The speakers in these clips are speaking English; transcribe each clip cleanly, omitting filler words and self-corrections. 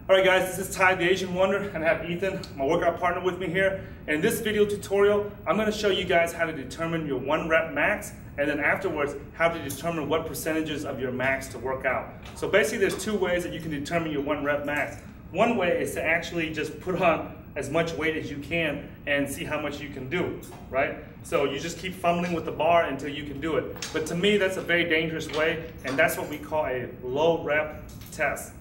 Alright guys, this is Ty the Asian Wonder, and I have Ethan, my workout partner, with me here. And in this video tutorial, I'm going to show you guys how to determine your 1 rep max, and then afterwards, how to determine what percentages of your max to work out. So basically there's 2 ways that you can determine your 1 rep max. One way is to actually just put on as much weight as you can and see how much you can do, right? So you just keep fumbling with the bar until you can do it. But to me, that's a very dangerous way, and that's what we call a low rep test.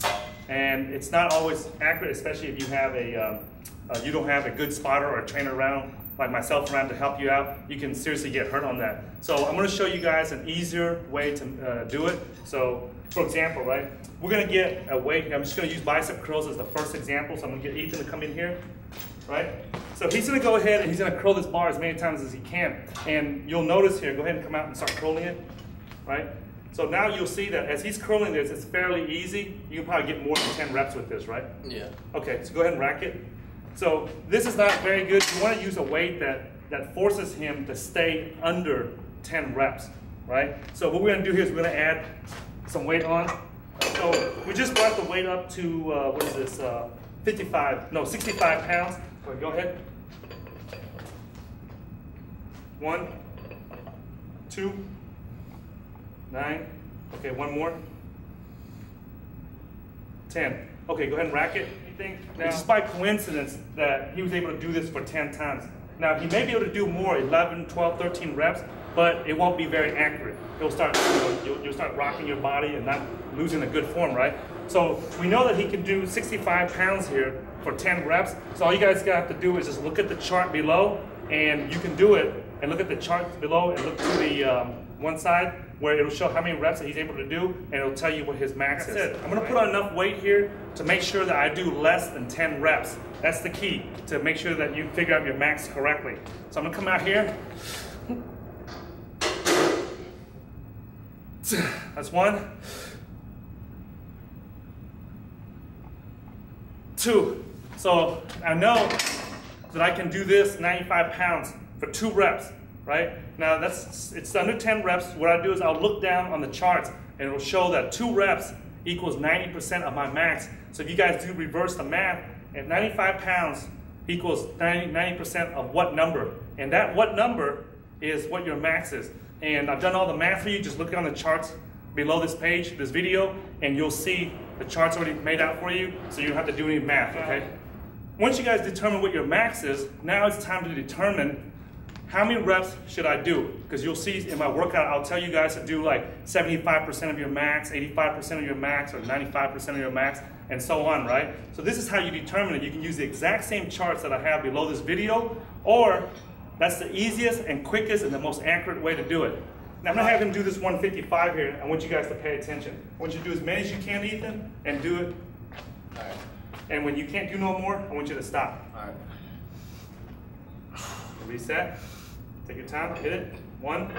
And it's not always accurate, especially if you have you don't have a good spotter or a trainer around, like myself, around to help you out. You can seriously get hurt on that. So I'm going to show you guys an easier way to do it. So for example, right, we're going to get a weight. I'm just going to use bicep curls as the first example. So I'm going to get Ethan to come in here, right? So he's going to go ahead and he's going to curl this bar as many times as he can. And you'll notice here, go ahead and come out and start curling it, right? So now you'll see that as he's curling this, it's fairly easy. You can probably get more than 10 reps with this, right? Yeah. Okay, so go ahead and rack it. So this is not very good. You want to use a weight that forces him to stay under 10 reps, right? So what we're going to do here is we're going to add some weight on. So we just brought the weight up to, what is this, 65 pounds. Go ahead. 1, 2, 9, okay, 1 more, 10. Okay, go ahead and rack it. Now, it's just by coincidence that he was able to do this for 10 times. Now, he may be able to do more, 11, 12, 13 reps, but it won't be very accurate. It'll start, you'll start rocking your body and not losing a good form, right? So we know that he can do 65 pounds here for 10 reps. So all you guys have to do is just look at the chart below, and you can do it, and look at the chart below and look to the one side where it'll show how many reps that he's able to do, and it'll tell you what his max is. I'm gonna put on enough weight here to make sure that I do less than 10 reps. That's the key, to make sure that you figure out your max correctly. So I'm gonna come out here. That's 1. 2. So I know that I can do this 95 pounds for 2 reps. Right? Now it's under 10 reps. What I do is I'll look down on the charts and it'll show that 2 reps equals 90% of my max. So if you guys do reverse the math, and 95 pounds equals 90% of what number? And that what number is what your max is. And I've done all the math for you. Just look on the charts below this page, this video, and you'll see the charts already made out for you, so you don't have to do any math, okay? Once you guys determine what your max is, now it's time to determine how many reps should I do? Because you'll see in my workout, I'll tell you guys to do like 75% of your max, 85% of your max, or 95% of your max, and so on, right? So this is how you determine it. You can use the exact same charts that I have below this video, or that's the easiest and quickest and the most accurate way to do it. Now I'm gonna have him do this 155 here. I want you guys to pay attention. I want you to do as many as you can, Ethan, and do it. All right. And when you can't do no more, I want you to stop. All right. Reset. Take your time, hit it. 1,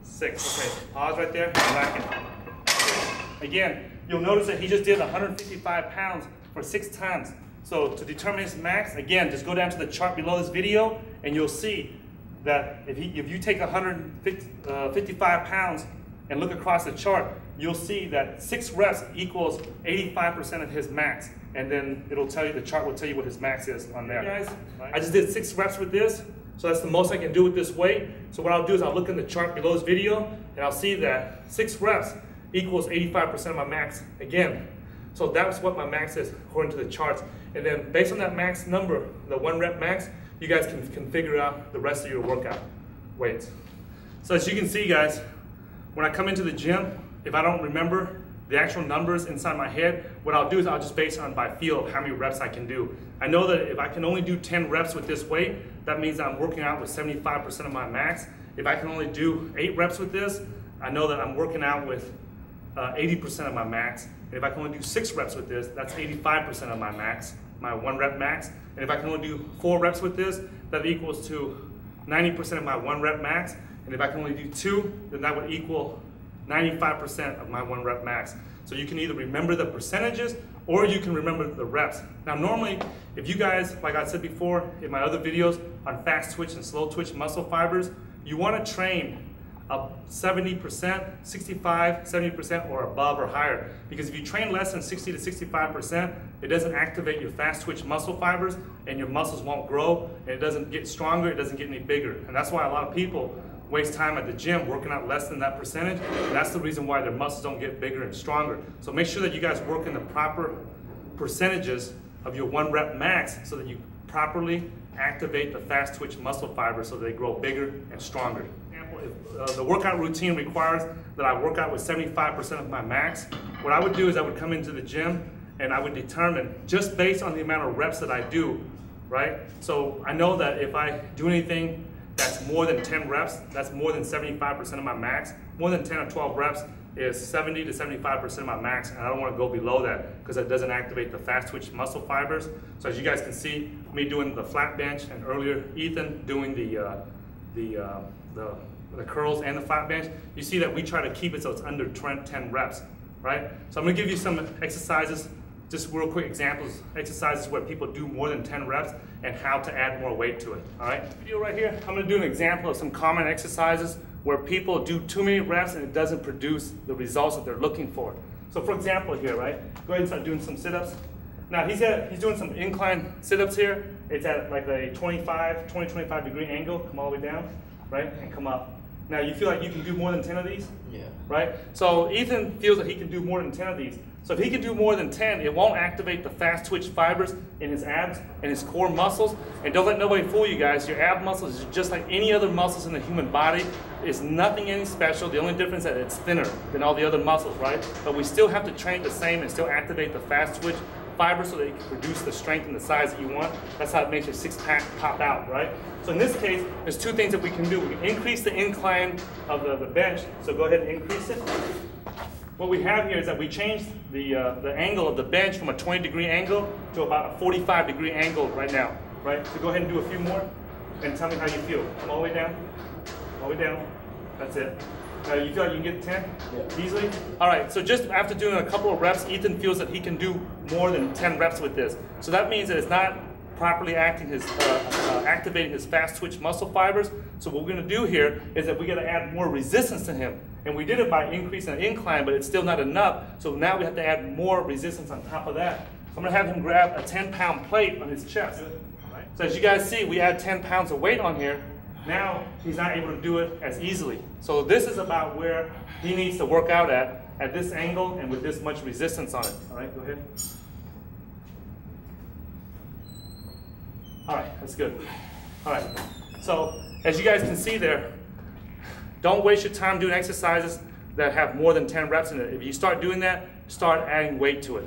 6. Okay, pause right there, rack it. Again, you'll notice that he just did 155 pounds for 6 times. So to determine his max, again, just go down to the chart below this video, and you'll see that if you take 155 pounds and look across the chart, you'll see that 6 reps equals 85% of his max. And then it'll tell you, the chart will tell you what his max is on there. Hey guys, I just did 6 reps with this, so that's the most I can do with this weight. So what I'll do is I'll look in the chart below this video, and I'll see that 6 reps equals 85% of my max again. So that's what my max is according to the charts. And then based on that max number, the 1 rep max, you guys can figure out the rest of your workout weights. So as you can see, guys, when I come into the gym, if I don't remember the actual numbers inside my head, what I'll do is I'll just base on by feel of how many reps I can do. I know that if I can only do 10 reps with this weight, that means I'm working out with 75% of my max. If I can only do 8 reps with this, I know that I'm working out with 80% of my max. And if I can only do 6 reps with this, that's 85% of my max, my 1 rep max. And if I can only do 4 reps with this, that equals to 90% of my 1 rep max. And if I can only do 2, then that would equal 95% of my 1 rep max. So you can either remember the percentages or you can remember the reps. Now normally, if you guys, like I said before in my other videos on fast twitch and slow twitch muscle fibers, you want to train up 70%, 65, 70% or above or higher. Because if you train less than 60 to 65%, it doesn't activate your fast twitch muscle fibers and your muscles won't grow and it doesn't get stronger, it doesn't get any bigger. And that's why a lot of people waste time at the gym working out less than that percentage. And that's the reason why their muscles don't get bigger and stronger. So make sure that you guys work in the proper percentages of your 1 rep max so that you properly activate the fast twitch muscle fibers so they grow bigger and stronger. For example, if the workout routine requires that I work out with 75% of my max, what I would do is I would come into the gym and I would determine, just based on the amount of reps that I do, right? So I know that if I do anything that's more than 10 reps, that's more than 75% of my max. More than 10 or 12 reps is 70 to 75% of my max, and I don't want to go below that because it doesn't activate the fast twitch muscle fibers. So as you guys can see, me doing the flat bench, and earlier Ethan doing the curls and the flat bench, you see that we try to keep it so it's under 10 reps, right? So I'm going to give you some exercises, just real quick examples, exercises where people do more than 10 reps and how to add more weight to it, all right? Video right here, I'm going to do an example of some common exercises where people do too many reps and it doesn't produce the results that they're looking for. So for example here, right? Go ahead and start doing some sit-ups. Now he's doing some incline sit-ups here. It's at like a 20-25 degree angle. Come all the way down, right? And come up. Now you feel like you can do more than 10 of these? Yeah. Right? So Ethan feels that he can do more than 10 of these. So if he can do more than 10, it won't activate the fast twitch fibers in his abs and his core muscles. And don't let nobody fool you guys. Your ab muscles is just like any other muscles in the human body. It's nothing any special. The only difference is that it's thinner than all the other muscles, right? But we still have to train the same and still activate the fast twitch fibers so that you can produce the strength and the size that you want. That's how it makes your six-pack pop out, right? So in this case, there's two things that we can do. We can increase the incline of the bench. So go ahead and increase it. What we have here is that we changed the angle of the bench from a 20-degree angle to about a 45-degree angle right now, right? So go ahead and do a few more and tell me how you feel. Come all the way down, all the way down. That's it. You feel like you can get 10 easily? All right, so just after doing a couple of reps, Ethan feels that he can do more than 10 reps with this. So that means that it's not properly activating his fast twitch muscle fibers. So what we're gonna do here is that we gotta add more resistance to him. And we did it by increasing the incline, but it's still not enough. So now we have to add more resistance on top of that. So I'm gonna have him grab a 10-pound plate on his chest. Right? So as you guys see, we add 10 pounds of weight on here. Now he's not able to do it as easily. So this is about where he needs to work out at this angle and with this much resistance on it. All right, go ahead. All right, that's good. All right, so as you guys can see there, don't waste your time doing exercises that have more than 10 reps in it. If you start doing that, start adding weight to it.